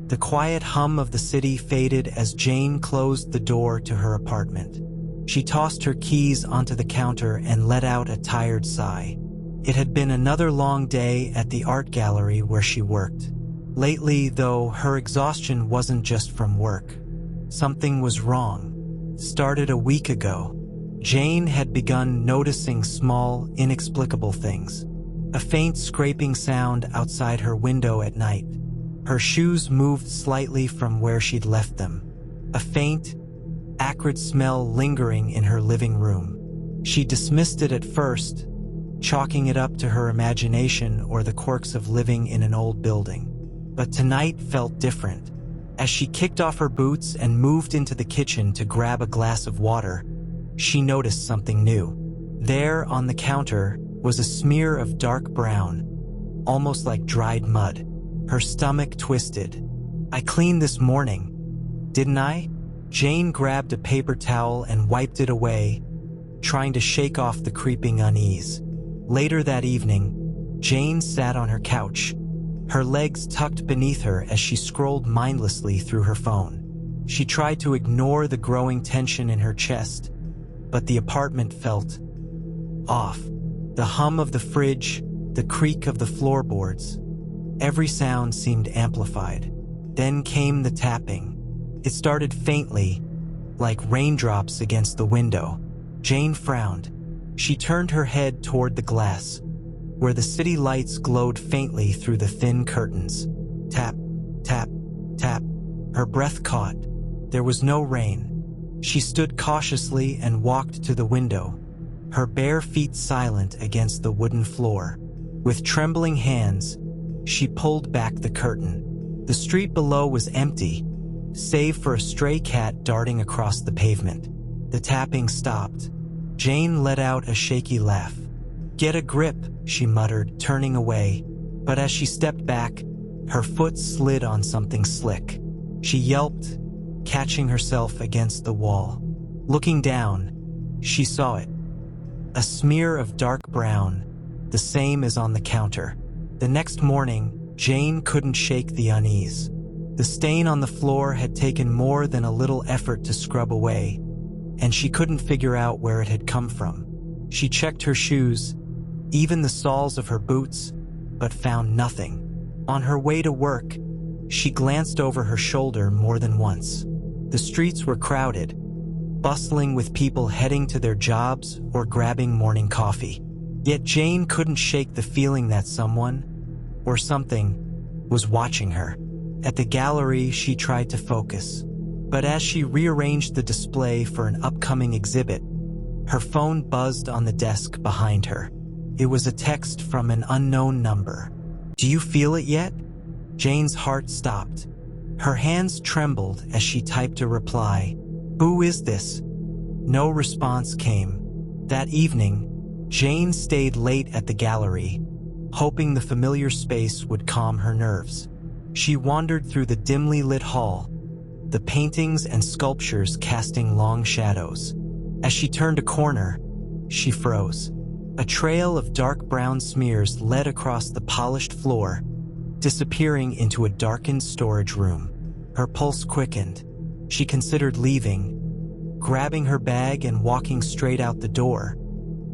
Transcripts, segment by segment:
The quiet hum of the city faded as Jane closed the door to her apartment. She tossed her keys onto the counter and let out a tired sigh. It had been another long day at the art gallery where she worked. Lately, though, her exhaustion wasn't just from work. Something was wrong. Started a week ago. Jane had begun noticing small, inexplicable things. A faint scraping sound outside her window at night. Her shoes moved slightly from where she'd left them. A faint, acrid smell lingering in her living room. She dismissed it at first, chalking it up to her imagination or the quirks of living in an old building. But tonight felt different. As she kicked off her boots and moved into the kitchen to grab a glass of water, she noticed something new. There on the counter was a smear of dark brown, almost like dried mud. Her stomach twisted. "I cleaned this morning, didn't I?" Jane grabbed a paper towel and wiped it away, trying to shake off the creeping unease. Later that evening, Jane sat on her couch, her legs tucked beneath her as she scrolled mindlessly through her phone. She tried to ignore the growing tension in her chest, but the apartment felt off. The hum of the fridge, the creak of the floorboards, every sound seemed amplified. Then came the tapping. It started faintly, like raindrops against the window. Jane frowned. She turned her head toward the glass, where the city lights glowed faintly through the thin curtains. Tap, tap, tap. Her breath caught. There was no rain. She stood cautiously and walked to the window, her bare feet silent against the wooden floor. With trembling hands, she pulled back the curtain. The street below was empty, save for a stray cat darting across the pavement. The tapping stopped. Jane let out a shaky laugh. "Get a grip," she muttered, turning away. But as she stepped back, her foot slid on something slick. She yelped, catching herself against the wall. Looking down, she saw it. A smear of dark brown, the same as on the counter. The next morning, Jane couldn't shake the unease. The stain on the floor had taken more than a little effort to scrub away, and she couldn't figure out where it had come from. She checked her shoes, even the soles of her boots, but found nothing. On her way to work, she glanced over her shoulder more than once. The streets were crowded, bustling with people heading to their jobs or grabbing morning coffee. Yet Jane couldn't shake the feeling that someone, or something, was watching her. At the gallery, she tried to focus, but as she rearranged the display for an upcoming exhibit, her phone buzzed on the desk behind her. It was a text from an unknown number. "Do you feel it yet?" Jane's heart stopped. Her hands trembled as she typed a reply. "Who is this?" No response came. That evening, Jane stayed late at the gallery, hoping the familiar space would calm her nerves. She wandered through the dimly lit hall, the paintings and sculptures casting long shadows. As she turned a corner, she froze. A trail of dark brown smears led across the polished floor, disappearing into a darkened storage room. Her pulse quickened. She considered leaving, grabbing her bag and walking straight out the door,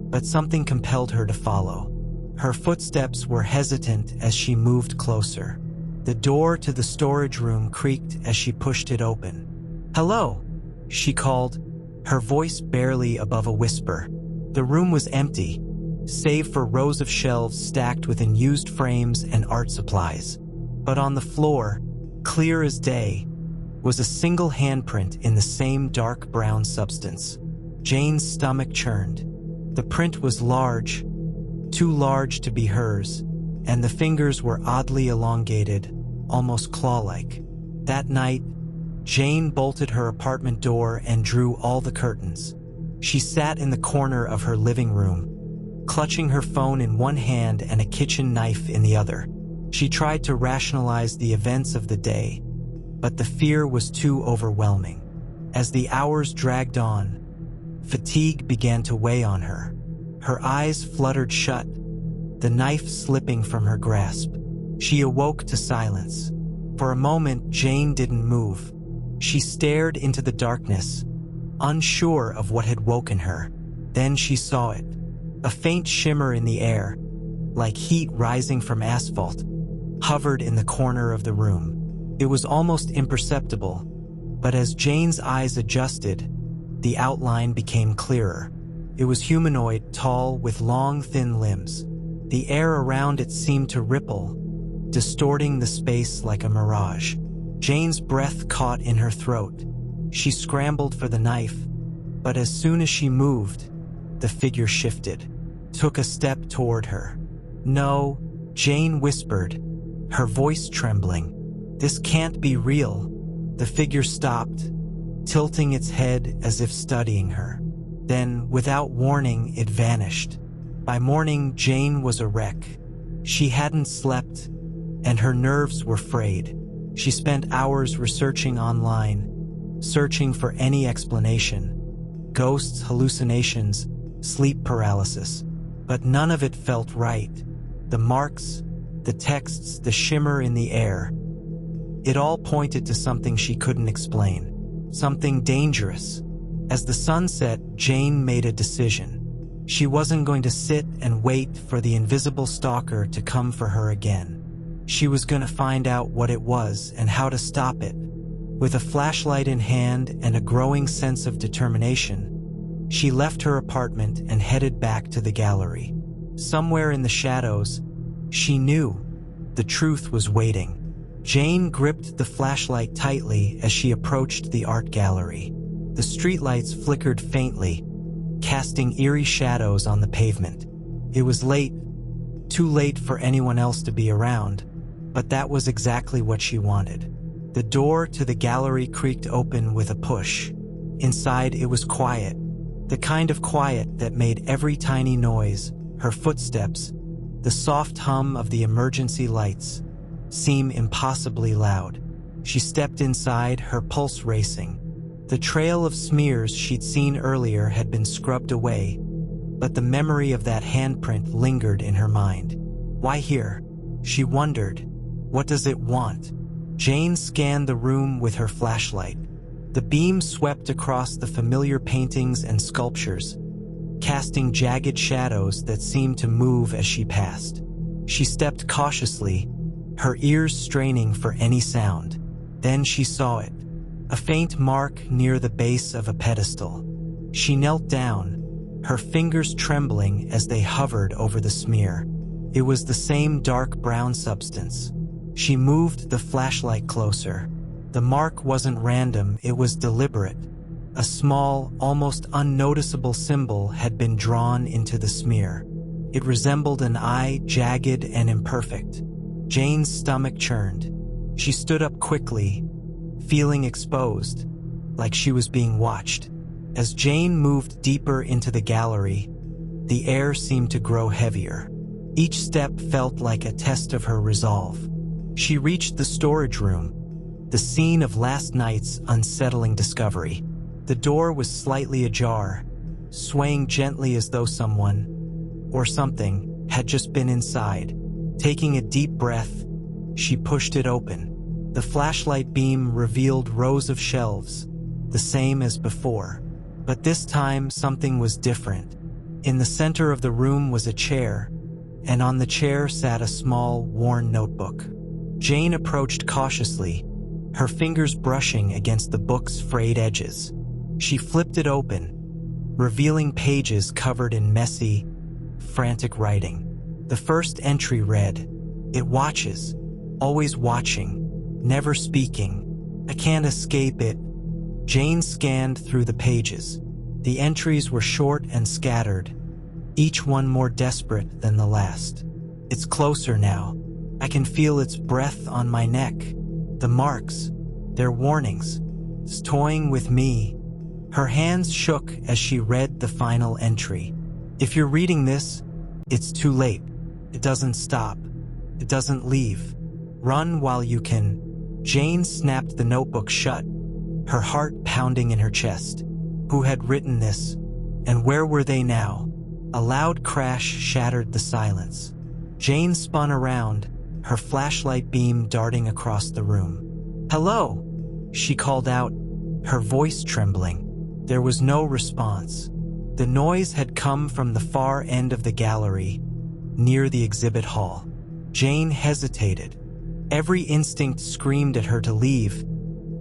but something compelled her to follow. Her footsteps were hesitant as she moved closer. The door to the storage room creaked as she pushed it open. "Hello," she called, her voice barely above a whisper. The room was empty, save for rows of shelves stacked with unused frames and art supplies. But on the floor, clear as day, was a single handprint in the same dark brown substance. Jane's stomach churned. The print was large, too large to be hers, and the fingers were oddly elongated, almost claw-like. That night, Jane bolted her apartment door and drew all the curtains. She sat in the corner of her living room, clutching her phone in one hand and a kitchen knife in the other. She tried to rationalize the events of the day, but the fear was too overwhelming. As the hours dragged on, fatigue began to weigh on her. Her eyes fluttered shut, the knife slipping from her grasp. She awoke to silence. For a moment, Jane didn't move. She stared into the darkness, unsure of what had woken her. Then she saw it. A faint shimmer in the air, like heat rising from asphalt, hovered in the corner of the room. It was almost imperceptible, but as Jane's eyes adjusted, the outline became clearer. It was humanoid, tall, with long, thin limbs. The air around it seemed to ripple, distorting the space like a mirage. Jane's breath caught in her throat. She scrambled for the knife, but as soon as she moved, the figure shifted, took a step toward her. "No," Jane whispered, her voice trembling. "This can't be real." The figure stopped, tilting its head as if studying her. Then, without warning, it vanished. By morning, Jane was a wreck. She hadn't slept, and her nerves were frayed. She spent hours researching online, searching for any explanation. Ghosts, hallucinations, sleep paralysis. But none of it felt right. The marks, the texts, the shimmer in the air. It all pointed to something she couldn't explain. Something dangerous. As the sun set, Jane made a decision. She wasn't going to sit and wait for the invisible stalker to come for her again. She was going to find out what it was and how to stop it. With a flashlight in hand and a growing sense of determination, she left her apartment and headed back to the gallery. Somewhere in the shadows, she knew the truth was waiting. Jane gripped the flashlight tightly as she approached the art gallery. The streetlights flickered faintly, casting eerie shadows on the pavement. It was late, too late for anyone else to be around, but that was exactly what she wanted. The door to the gallery creaked open with a push. Inside, it was quiet, the kind of quiet that made every tiny noise, her footsteps, the soft hum of the emergency lights, seem impossibly loud. She stepped inside, her pulse racing. The trail of smears she'd seen earlier had been scrubbed away, but the memory of that handprint lingered in her mind. Why here? She wondered. What does it want? Jane scanned the room with her flashlight. The beam swept across the familiar paintings and sculptures, casting jagged shadows that seemed to move as she passed. She stepped cautiously, her ears straining for any sound. Then she saw it. A faint mark near the base of a pedestal. She knelt down, her fingers trembling as they hovered over the smear. It was the same dark brown substance. She moved the flashlight closer. The mark wasn't random, it was deliberate. A small, almost unnoticeable symbol had been drawn into the smear. It resembled an eye, jagged and imperfect. Jane's stomach churned. She stood up quickly, feeling exposed, like she was being watched. As Jane moved deeper into the gallery, the air seemed to grow heavier. Each step felt like a test of her resolve. She reached the storage room, the scene of last night's unsettling discovery. The door was slightly ajar, swaying gently as though someone, or something, had just been inside. Taking a deep breath, she pushed it open. The flashlight beam revealed rows of shelves, the same as before. But this time, something was different. In the center of the room was a chair, and on the chair sat a small, worn notebook. Jane approached cautiously, her fingers brushing against the book's frayed edges. She flipped it open, revealing pages covered in messy, frantic writing. The first entry read, "It watches, always watching, never speaking. I can't escape it." Jane scanned through the pages. The entries were short and scattered, each one more desperate than the last. "It's closer now. I can feel its breath on my neck. The marks, their warnings. It's toying with me." Her hands shook as she read the final entry. "If you're reading this, it's too late. It doesn't stop. It doesn't leave. Run while you can." Jane snapped the notebook shut, her heart pounding in her chest. Who had written this? And where were they now? A loud crash shattered the silence. Jane spun around, her flashlight beam darting across the room. "Hello," she called out, her voice trembling. There was no response. The noise had come from the far end of the gallery, near the exhibit hall. Jane hesitated. Every instinct screamed at her to leave,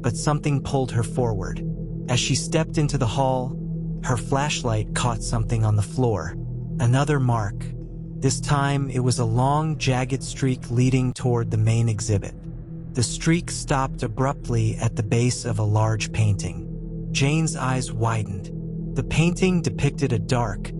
but something pulled her forward. As she stepped into the hall, her flashlight caught something on the floor. Another mark. This time, it was a long, jagged streak leading toward the main exhibit. The streak stopped abruptly at the base of a large painting. Jane's eyes widened. The painting depicted a dark,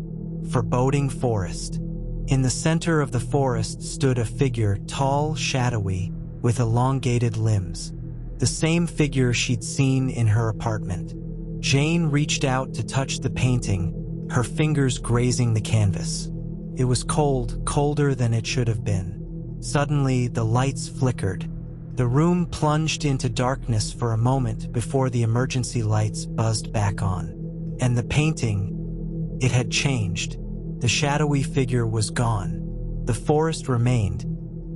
foreboding forest. In the center of the forest stood a figure, tall, shadowy, with elongated limbs. The same figure she'd seen in her apartment. Jane reached out to touch the painting, her fingers grazing the canvas. It was cold, colder than it should have been. Suddenly, the lights flickered. The room plunged into darkness for a moment before the emergency lights buzzed back on. And the painting, it had changed. The shadowy figure was gone. The forest remained,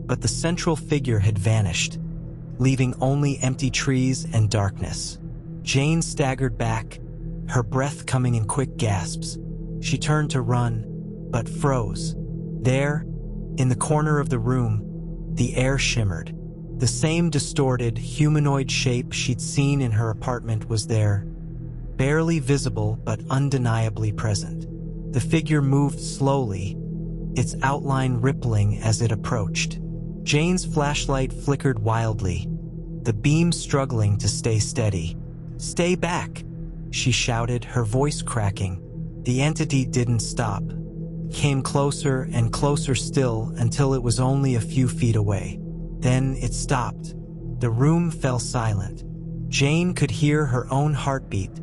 but the central figure had vanished, leaving only empty trees and darkness. Jane staggered back, her breath coming in quick gasps. She turned to run, but froze. There, in the corner of the room, the air shimmered. The same distorted, humanoid shape she'd seen in her apartment was there, barely visible but undeniably present. The figure moved slowly, its outline rippling as it approached. Jane's flashlight flickered wildly, the beam struggling to stay steady. "Stay back," she shouted, her voice cracking. The entity didn't stop, came closer and closer still until it was only a few feet away. Then it stopped. The room fell silent. Jane could hear her own heartbeat,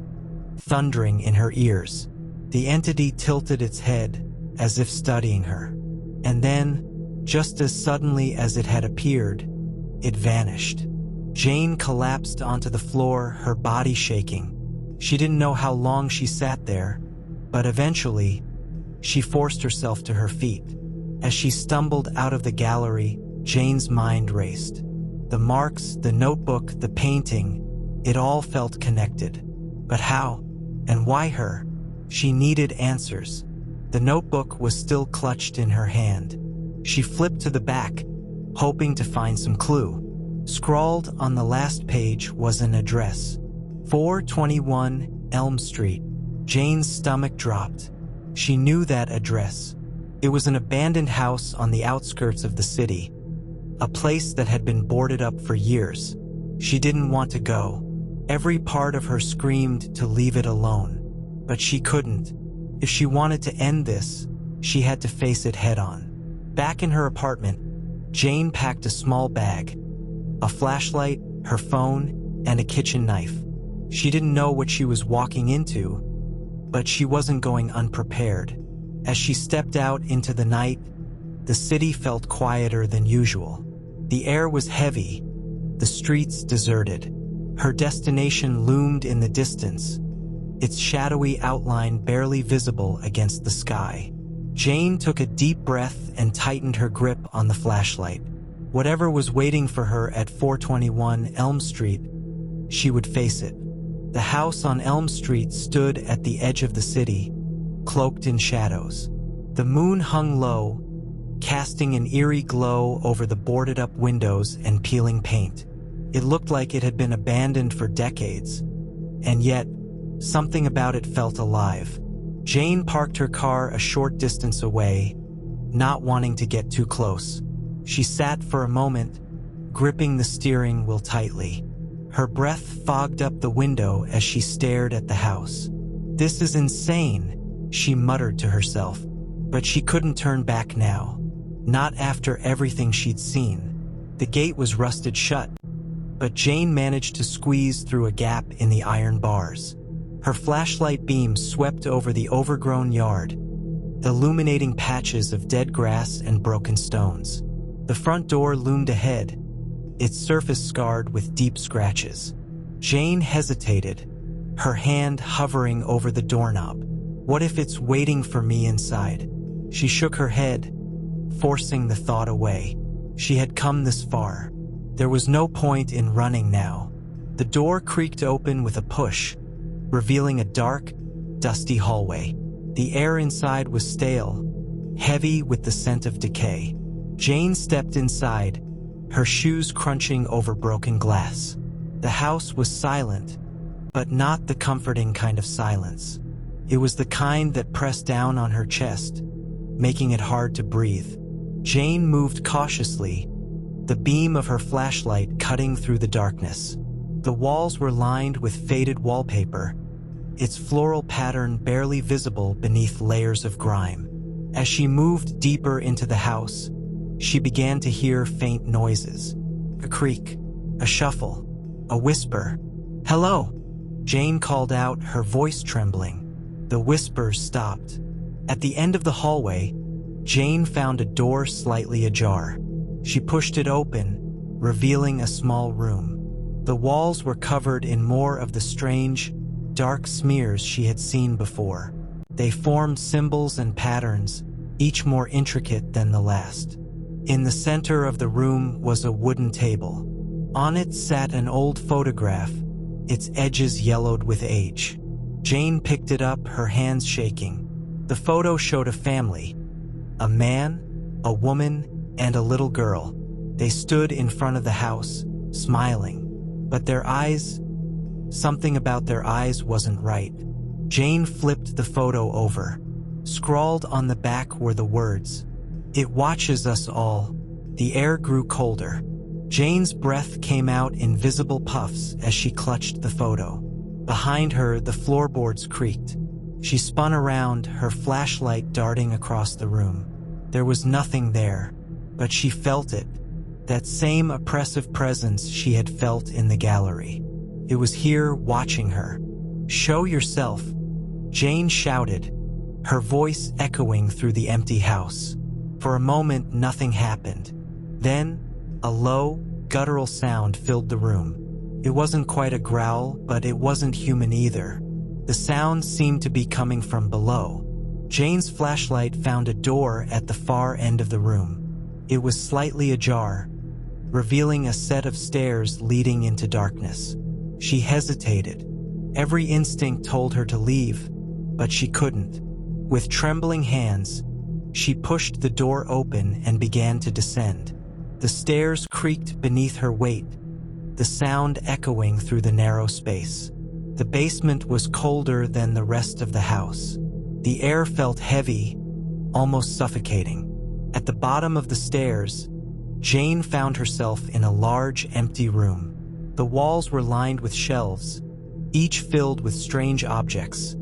thundering in her ears. The entity tilted its head, as if studying her. And then, just as suddenly as it had appeared, it vanished. Jane collapsed onto the floor, her body shaking. She didn't know how long she sat there, but eventually, she forced herself to her feet. As she stumbled out of the gallery, Jane's mind raced. The marks, the notebook, the painting, it all felt connected. But how? And why her? She needed answers. The notebook was still clutched in her hand. She flipped to the back, hoping to find some clue. Scrawled on the last page was an address. 421 Elm Street. Jane's stomach dropped. She knew that address. It was an abandoned house on the outskirts of the city, a place that had been boarded up for years. She didn't want to go. Every part of her screamed to leave it alone. But she couldn't. If she wanted to end this, she had to face it head-on. Back in her apartment, Jane packed a small bag, a flashlight, her phone, and a kitchen knife. She didn't know what she was walking into, but she wasn't going unprepared. As she stepped out into the night, the city felt quieter than usual. The air was heavy, the streets deserted. Her destination loomed in the distance, its shadowy outline barely visible against the sky. Jane took a deep breath and tightened her grip on the flashlight. Whatever was waiting for her at 421 Elm Street, she would face it. The house on Elm Street stood at the edge of the city, cloaked in shadows. The moon hung low, casting an eerie glow over the boarded-up windows and peeling paint. It looked like it had been abandoned for decades, and yet, something about it felt alive. Jane parked her car a short distance away, not wanting to get too close. She sat for a moment, gripping the steering wheel tightly. Her breath fogged up the window as she stared at the house. "This is insane," she muttered to herself. But she couldn't turn back now. Not after everything she'd seen. The gate was rusted shut, but Jane managed to squeeze through a gap in the iron bars. Her flashlight beam swept over the overgrown yard, illuminating patches of dead grass and broken stones. The front door loomed ahead, its surface scarred with deep scratches. Jane hesitated, her hand hovering over the doorknob. What if it's waiting for me inside? She shook her head, forcing the thought away. She had come this far. There was no point in running now. The door creaked open with a push, revealing a dark, dusty hallway. The air inside was stale, heavy with the scent of decay. Jane stepped inside, her shoes crunching over broken glass. The house was silent, but not the comforting kind of silence. It was the kind that pressed down on her chest, making it hard to breathe. Jane moved cautiously, the beam of her flashlight cutting through the darkness. The walls were lined with faded wallpaper, its floral pattern barely visible beneath layers of grime. As she moved deeper into the house, she began to hear faint noises. A creak, a shuffle, a whisper. "Hello!" Jane called out, her voice trembling. The whispers stopped. At the end of the hallway, Jane found a door slightly ajar. She pushed it open, revealing a small room. The walls were covered in more of the strange, dark smears she had seen before. They formed symbols and patterns, each more intricate than the last. In the center of the room was a wooden table. On it sat an old photograph, its edges yellowed with age. Jane picked it up, her hands shaking. The photo showed a family, a man, a woman, and a little girl. They stood in front of the house, smiling. But their eyes, something about their eyes wasn't right. Jane flipped the photo over. Scrawled on the back were the words, "It watches us all." The air grew colder. Jane's breath came out in visible puffs as she clutched the photo. Behind her, the floorboards creaked. She spun around, her flashlight darting across the room. There was nothing there, but she felt it. That same oppressive presence she had felt in the gallery. It was here, watching her. "Show yourself," Jane shouted, her voice echoing through the empty house. For a moment, nothing happened. Then, a low, guttural sound filled the room. It wasn't quite a growl, but it wasn't human either. The sound seemed to be coming from below. Jane's flashlight found a door at the far end of the room. It was slightly ajar, revealing a set of stairs leading into darkness. She hesitated. Every instinct told her to leave, but she couldn't. With trembling hands, she pushed the door open and began to descend. The stairs creaked beneath her weight, the sound echoing through the narrow space. The basement was colder than the rest of the house. The air felt heavy, almost suffocating. At the bottom of the stairs, Jane found herself in a large, empty room. The walls were lined with shelves, each filled with strange objects.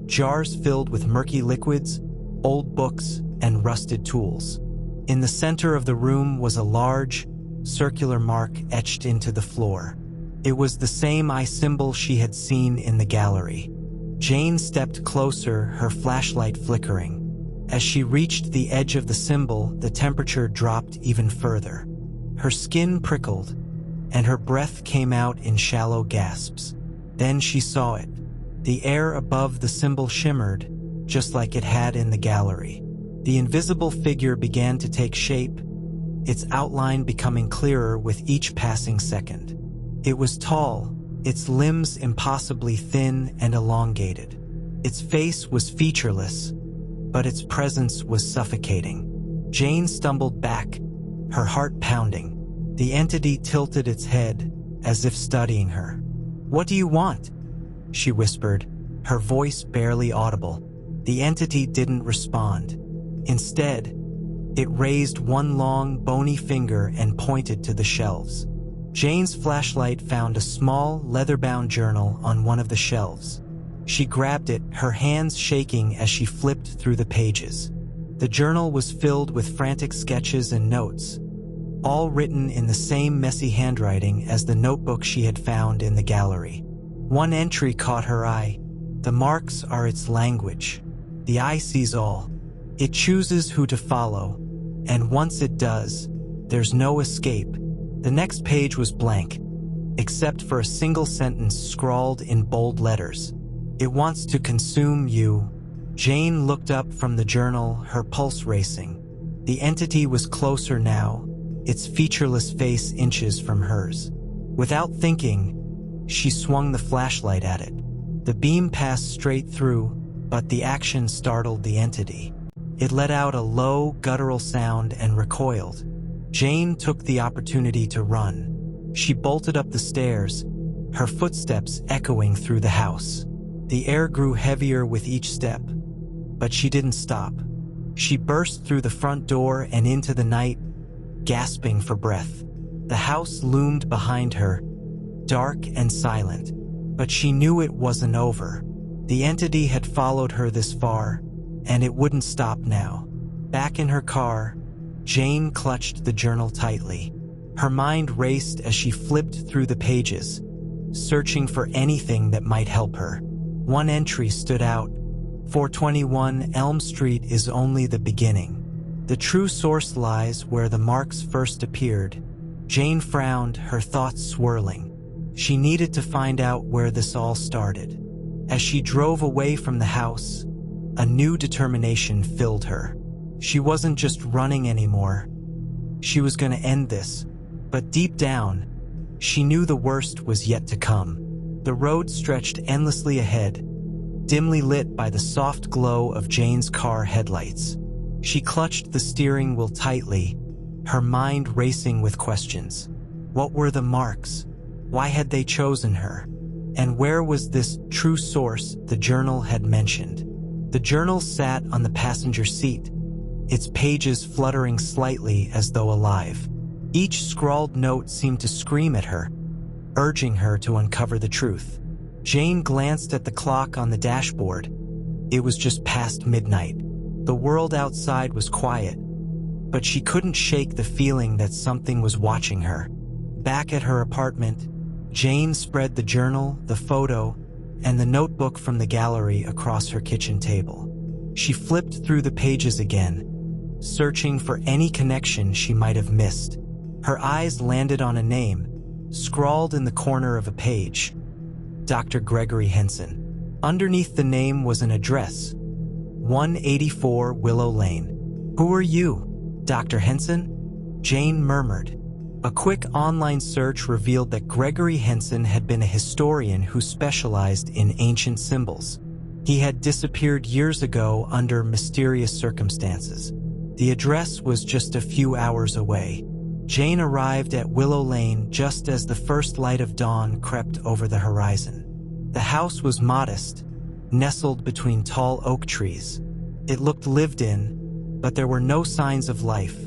Jars filled with murky liquids, old books, and rusted tools. In the center of the room was a large, circular mark etched into the floor. It was the same eye symbol she had seen in the gallery. Jane stepped closer, her flashlight flickering. As she reached the edge of the symbol, the temperature dropped even further. Her skin prickled, and her breath came out in shallow gasps. Then she saw it. The air above the symbol shimmered, just like it had in the gallery. The invisible figure began to take shape, its outline becoming clearer with each passing second. It was tall, its limbs impossibly thin and elongated. Its face was featureless, but its presence was suffocating. Jane stumbled back, her heart pounding. The entity tilted its head, as if studying her. "What do you want?" she whispered, her voice barely audible. The entity didn't respond. Instead, it raised one long, bony finger and pointed to the shelves. Jane's flashlight found a small, leather-bound journal on one of the shelves. She grabbed it, her hands shaking as she flipped through the pages. The journal was filled with frantic sketches and notes, all written in the same messy handwriting as the notebook she had found in the gallery. One entry caught her eye. The marks are its language. The eye sees all. It chooses who to follow, and once it does, there's no escape. The next page was blank, except for a single sentence scrawled in bold letters. "It wants to consume you." Jane looked up from the journal, her pulse racing. The entity was closer now, its featureless face inches from hers. Without thinking, she swung the flashlight at it. The beam passed straight through, but the action startled the entity. It let out a low, guttural sound and recoiled. Jane took the opportunity to run. She bolted up the stairs, her footsteps echoing through the house. The air grew heavier with each step, but she didn't stop. She burst through the front door and into the night, gasping for breath. The house loomed behind her, dark and silent, but she knew it wasn't over. The entity had followed her this far, and it wouldn't stop now. Back in her car, Jane clutched the journal tightly. Her mind raced as she flipped through the pages, searching for anything that might help her. One entry stood out. 421 Elm Street is only the beginning. The true source lies where the marks first appeared. Jane frowned, her thoughts swirling. She needed to find out where this all started. As she drove away from the house, a new determination filled her. She wasn't just running anymore. She was going to end this. But deep down, she knew the worst was yet to come. The road stretched endlessly ahead, dimly lit by the soft glow of Jane's car headlights. She clutched the steering wheel tightly, her mind racing with questions. What were the marks? Why had they chosen her? And where was this true source the journal had mentioned? The journal sat on the passenger seat, its pages fluttering slightly as though alive. Each scrawled note seemed to scream at her, urging her to uncover the truth. Jane glanced at the clock on the dashboard. It was just past midnight. The world outside was quiet, but she couldn't shake the feeling that something was watching her. Back at her apartment, Jane spread the journal, the photo, and the notebook from the gallery across her kitchen table. She flipped through the pages again, searching for any connection she might have missed. Her eyes landed on a name, scrawled in the corner of a page. Dr. Gregory Henson. Underneath the name was an address, 184 Willow Lane. Who are you, Dr. Henson? Jane murmured. A quick online search revealed that Gregory Henson had been a historian who specialized in ancient symbols. He had disappeared years ago under mysterious circumstances. The address was just a few hours away. Jane arrived at Willow Lane just as the first light of dawn crept over the horizon. The house was modest, nestled between tall oak trees. It looked lived in, but there were no signs of life.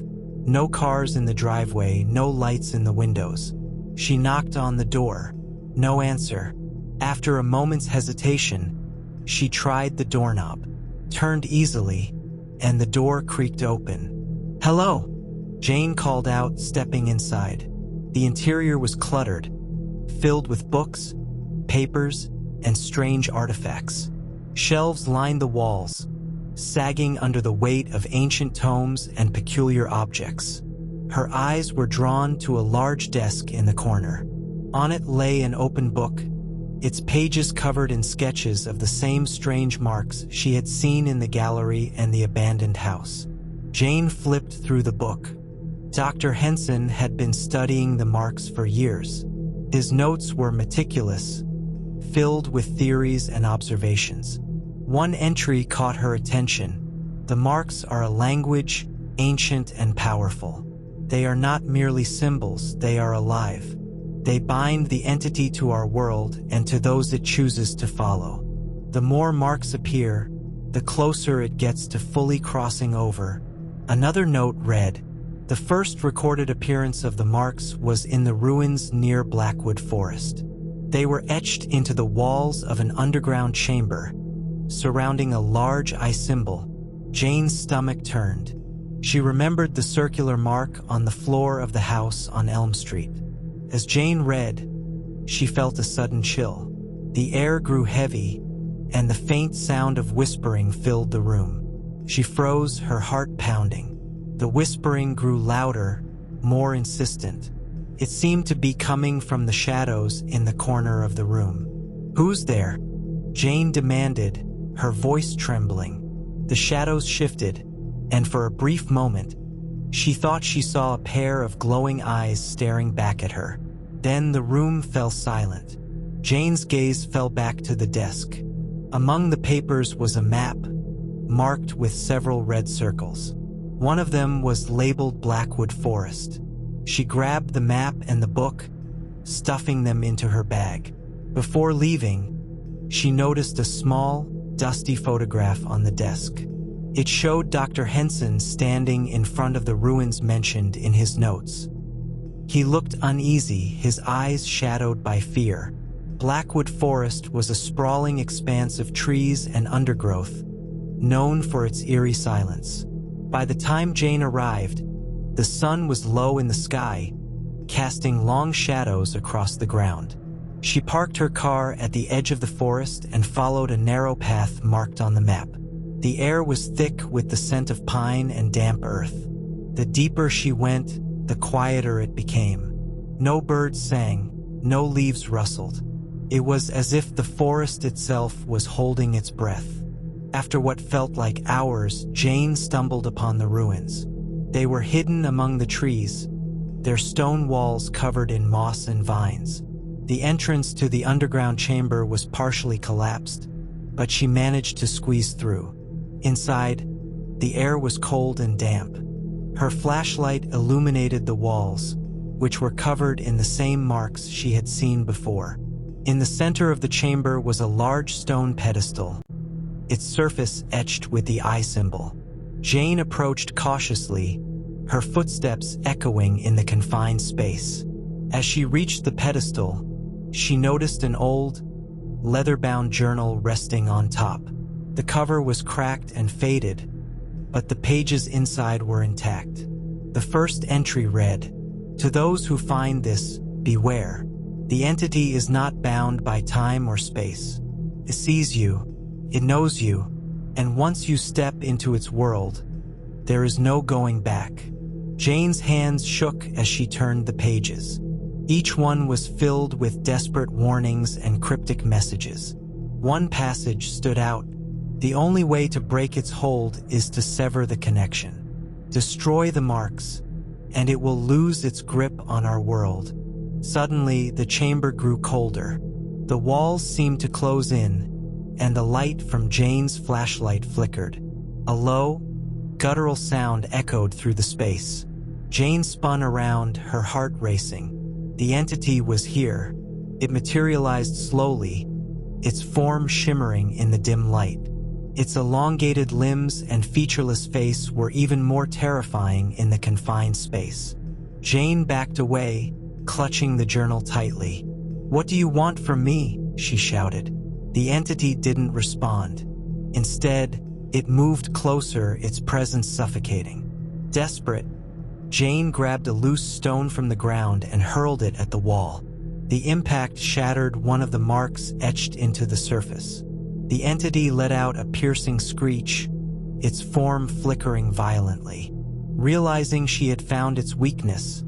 No cars in the driveway, no lights in the windows. She knocked on the door. No answer. After a moment's hesitation, she tried the doorknob, turned easily, and the door creaked open. "Hello," Jane called out, stepping inside. The interior was cluttered, filled with books, papers, and strange artifacts. Shelves lined the walls, sagging under the weight of ancient tomes and peculiar objects. Her eyes were drawn to a large desk in the corner. On it lay an open book, its pages covered in sketches of the same strange marks she had seen in the gallery and the abandoned house. Jane flipped through the book. Dr. Henson had been studying the marks for years. His notes were meticulous, filled with theories and observations. One entry caught her attention. The marks are a language, ancient and powerful. They are not merely symbols, they are alive. They bind the entity to our world and to those it chooses to follow. The more marks appear, the closer it gets to fully crossing over. Another note read, "The first recorded appearance of the marks was in the ruins near Blackwood Forest. They were etched into the walls of an underground chamber, surrounding a large eye symbol." Jane's stomach turned. She remembered the circular mark on the floor of the house on Elm Street. As Jane read, she felt a sudden chill. The air grew heavy, and the faint sound of whispering filled the room. She froze, her heart pounding. The whispering grew louder, more insistent. It seemed to be coming from the shadows in the corner of the room. "Who's there?" Jane demanded, her voice trembling. The shadows shifted, and for a brief moment, She thought she saw a pair of glowing eyes staring back at her. Then the room fell silent. Jane's gaze fell back to the desk. Among the papers was a map, marked with several red circles. One of them was labeled Blackwood Forest. She grabbed the map and the book, stuffing them into her bag. Before leaving, she noticed a small, dusty photograph on the desk. It showed Dr. Henson standing in front of the ruins mentioned in his notes. He looked uneasy, his eyes shadowed by fear. Blackwood Forest was a sprawling expanse of trees and undergrowth, known for its eerie silence. By the time Jane arrived, the sun was low in the sky, casting long shadows across the ground. She parked her car at the edge of the forest and followed a narrow path marked on the map. The air was thick with the scent of pine and damp earth. The deeper she went, the quieter it became. No birds sang, no leaves rustled. It was as if the forest itself was holding its breath. After what felt like hours, Jane stumbled upon the ruins. They were hidden among the trees, their stone walls covered in moss and vines. The entrance to the underground chamber was partially collapsed, but she managed to squeeze through. Inside, the air was cold and damp. Her flashlight illuminated the walls, which were covered in the same marks she had seen before. In the center of the chamber was a large stone pedestal, its surface etched with the eye symbol. Jane approached cautiously, her footsteps echoing in the confined space. As she reached the pedestal, she noticed an old, leather-bound journal resting on top. The cover was cracked and faded, but the pages inside were intact. The first entry read, "To those who find this, beware. The entity is not bound by time or space. It sees you, it knows you, and once you step into its world, there is no going back." Jane's hands shook as she turned the pages. Each one was filled with desperate warnings and cryptic messages. One passage stood out. "The only way to break its hold is to sever the connection. Destroy the marks, and it will lose its grip on our world." Suddenly, the chamber grew colder. The walls seemed to close in, and the light from Jane's flashlight flickered. A low, guttural sound echoed through the space. Jane spun around, her heart racing. The entity was here. It materialized slowly, its form shimmering in the dim light. Its elongated limbs and featureless face were even more terrifying in the confined space. Jane backed away, clutching the journal tightly. "What do you want from me?" she shouted. The entity didn't respond. Instead, it moved closer, its presence suffocating. Desperate, Jane grabbed a loose stone from the ground and hurled it at the wall. The impact shattered one of the marks etched into the surface. The entity let out a piercing screech, its form flickering violently. Realizing she had found its weakness,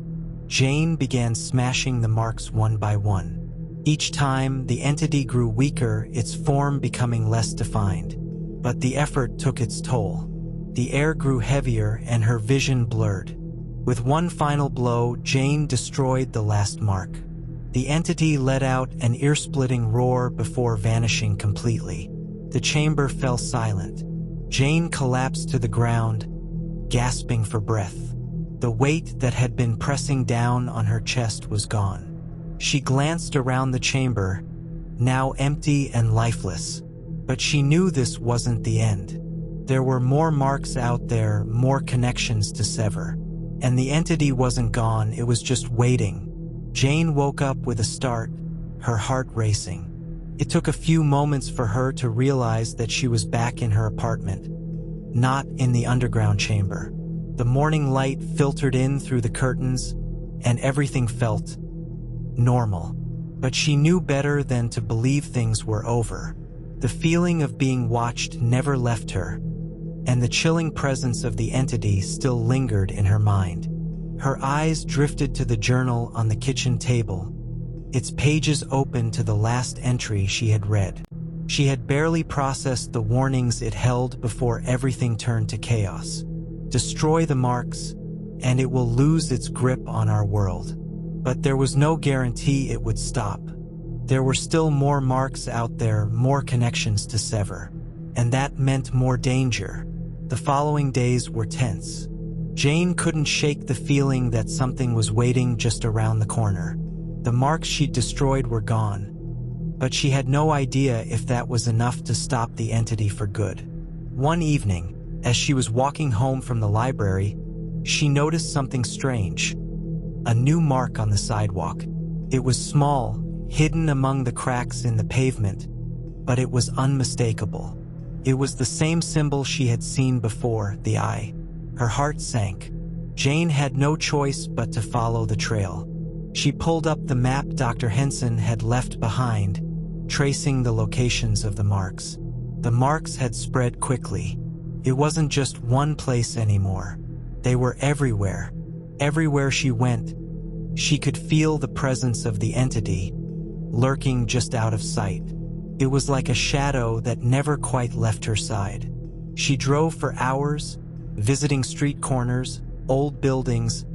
Jane began smashing the marks one by one. Each time, the entity grew weaker, its form becoming less defined. But the effort took its toll. The air grew heavier and her vision blurred. With one final blow, Jane destroyed the last mark. The entity let out an ear-splitting roar before vanishing completely. The chamber fell silent. Jane collapsed to the ground, gasping for breath. The weight that had been pressing down on her chest was gone. She glanced around the chamber, now empty and lifeless. But she knew this wasn't the end. There were more marks out there, more connections to sever. And the entity wasn't gone, it was just waiting. Jane woke up with a start, her heart racing. It took a few moments for her to realize that she was back in her apartment, not in the underground chamber. The morning light filtered in through the curtains, and everything felt normal. But she knew better than to believe things were over. The feeling of being watched never left her, and the chilling presence of the entity still lingered in her mind. Her eyes drifted to the journal on the kitchen table, its pages open to the last entry she had read. She had barely processed the warnings it held before everything turned to chaos. Destroy the marks, and it will lose its grip on our world. But there was no guarantee it would stop. There were still more marks out there, more connections to sever. And that meant more danger. The following days were tense. Jane couldn't shake the feeling that something was waiting just around the corner. The marks she'd destroyed were gone, but she had no idea if that was enough to stop the entity for good. One evening, as she was walking home from the library, she noticed something strange. A new mark on the sidewalk. It was small, hidden among the cracks in the pavement, but it was unmistakable. It was the same symbol she had seen before, the eye. Her heart sank. Jane had no choice but to follow the trail. She pulled up the map Dr. Henson had left behind, tracing the locations of the marks. The marks had spread quickly. It wasn't just one place anymore. They were everywhere. Everywhere she went, she could feel the presence of the entity, lurking just out of sight. It was like a shadow that never quite left her side. She drove for hours, visiting street corners, old buildings,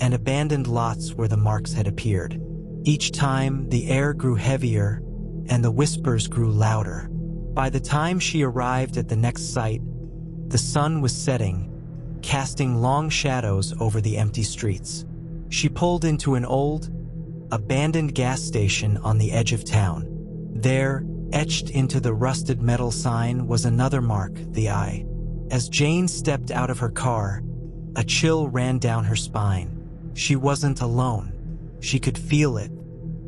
and abandoned lots where the marks had appeared. Each time, the air grew heavier, and the whispers grew louder. By the time she arrived at the next site, the sun was setting, casting long shadows over the empty streets. She pulled into an old, abandoned gas station on the edge of town. There, etched into the rusted metal sign, was another mark, the eye. As Jane stepped out of her car, a chill ran down her spine. She wasn't alone. She could feel it.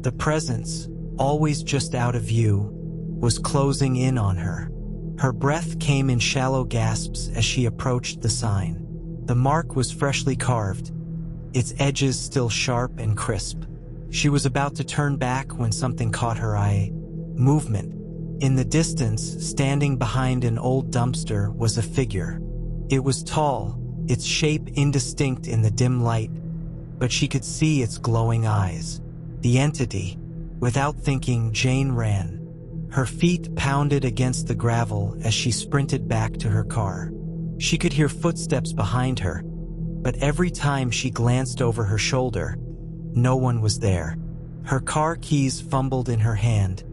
The presence, always just out of view, was closing in on her. Her breath came in shallow gasps as she approached the sign. The mark was freshly carved, its edges still sharp and crisp. She was about to turn back when something caught her eye. Movement. In the distance, standing behind an old dumpster, was a figure. It was tall, its shape indistinct in the dim light, but she could see its glowing eyes. The entity. Without thinking, Jane ran. Her feet pounded against the gravel as she sprinted back to her car. She could hear footsteps behind her, but every time she glanced over her shoulder, no one was there. Her car keys fumbled in her hand,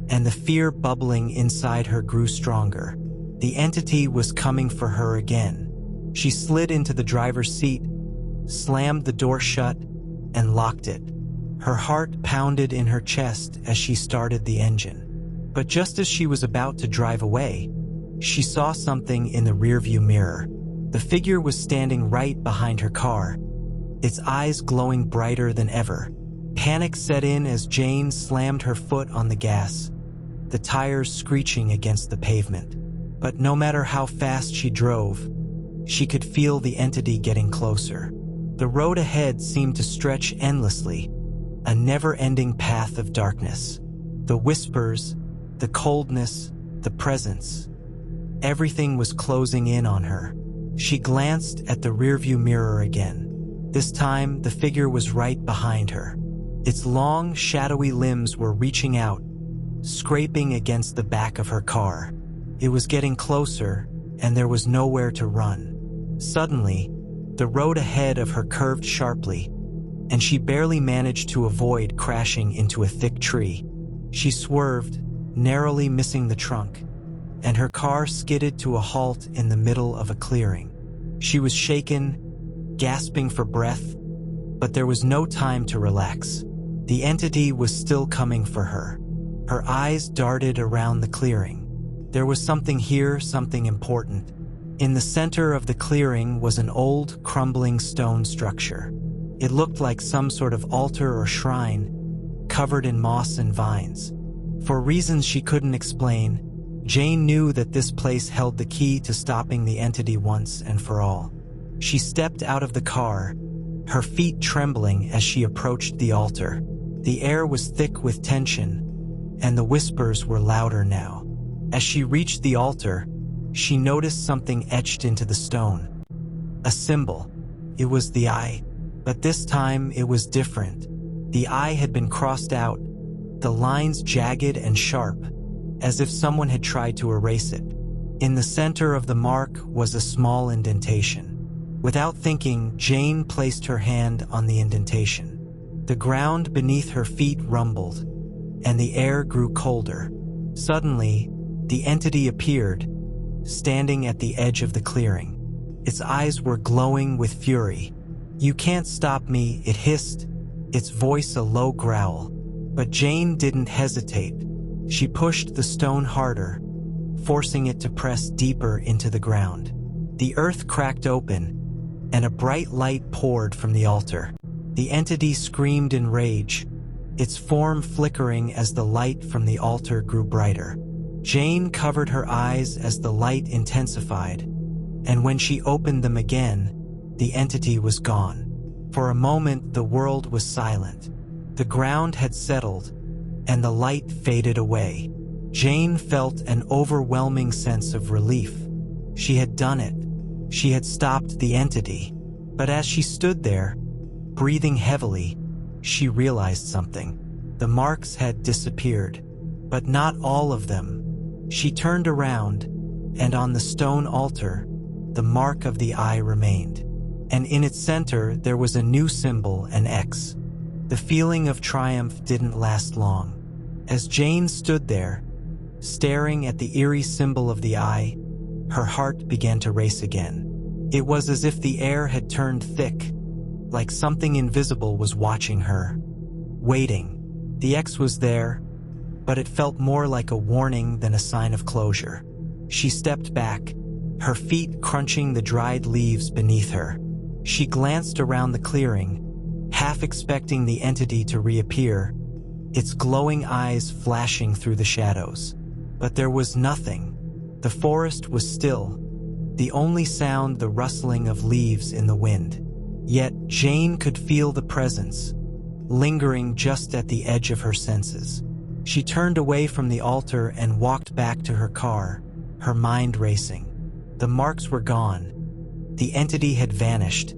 and the fear bubbling inside her grew stronger. The entity was coming for her again. She slid into the driver's seat, slammed the door shut, and locked it. Her heart pounded in her chest as she started the engine. But just as she was about to drive away, she saw something in the rearview mirror. The figure was standing right behind her car, its eyes glowing brighter than ever. Panic set in as Jane slammed her foot on the gas, the tires screeching against the pavement. But no matter how fast she drove, she could feel the entity getting closer. The road ahead seemed to stretch endlessly, a never-ending path of darkness. The whispers, the coldness, the presence. Everything was closing in on her. She glanced at the rearview mirror again. This time, the figure was right behind her. Its long, shadowy limbs were reaching out, scraping against the back of her car. It was getting closer, and there was nowhere to run. Suddenly, the road ahead of her curved sharply, and she barely managed to avoid crashing into a thick tree. She swerved, narrowly missing the trunk, and her car skidded to a halt in the middle of a clearing. She was shaken, gasping for breath, but there was no time to relax. The entity was still coming for her. Her eyes darted around the clearing. There was something here, something important. In the center of the clearing was an old, crumbling stone structure. It looked like some sort of altar or shrine, covered in moss and vines. For reasons she couldn't explain, Jane knew that this place held the key to stopping the entity once and for all. She stepped out of the car, her feet trembling as she approached the altar. The air was thick with tension, and the whispers were louder now. As she reached the altar, she noticed something etched into the stone. A symbol. It was the eye, but this time it was different. The eye had been crossed out, the lines jagged and sharp, as if someone had tried to erase it. In the center of the mark was a small indentation. Without thinking, Jane placed her hand on the indentation. The ground beneath her feet rumbled, and the air grew colder. Suddenly, the entity appeared, standing at the edge of the clearing. Its eyes were glowing with fury. "You can't stop me," it hissed, its voice a low growl. But Jane didn't hesitate. She pushed the stone harder, forcing it to press deeper into the ground. The earth cracked open, and a bright light poured from the altar. The entity screamed in rage, its form flickering as the light from the altar grew brighter. Jane covered her eyes as the light intensified, and when she opened them again, the entity was gone. For a moment, the world was silent. The ground had settled, and the light faded away. Jane felt an overwhelming sense of relief. She had done it. She had stopped the entity. But as she stood there, breathing heavily, she realized something. The marks had disappeared, but not all of them. She turned around, and on the stone altar, the mark of the eye remained. And in its center, there was a new symbol, an X. The feeling of triumph didn't last long. As Jane stood there, staring at the eerie symbol of the eye, her heart began to race again. It was as if the air had turned thick, like something invisible was watching her, waiting. The X was there, but it felt more like a warning than a sign of closure. She stepped back, her feet crunching the dried leaves beneath her. She glanced around the clearing, half expecting the entity to reappear, its glowing eyes flashing through the shadows. But there was nothing. The forest was still, the only sound the rustling of leaves in the wind. Yet Jane could feel the presence, lingering just at the edge of her senses. She turned away from the altar and walked back to her car, her mind racing. The marks were gone. The entity had vanished,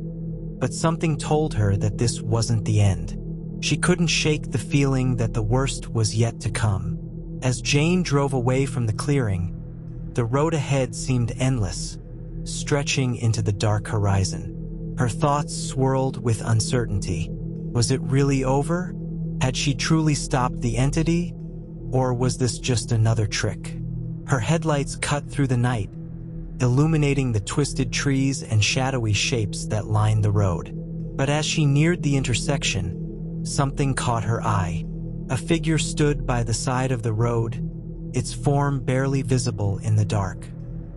but something told her that this wasn't the end. She couldn't shake the feeling that the worst was yet to come. As Jane drove away from the clearing, the road ahead seemed endless, stretching into the dark horizon. Her thoughts swirled with uncertainty. Was it really over? Had she truly stopped the entity? Or was this just another trick? Her headlights cut through the night, illuminating the twisted trees and shadowy shapes that lined the road. But as she neared the intersection, something caught her eye. A figure stood by the side of the road, its form barely visible in the dark.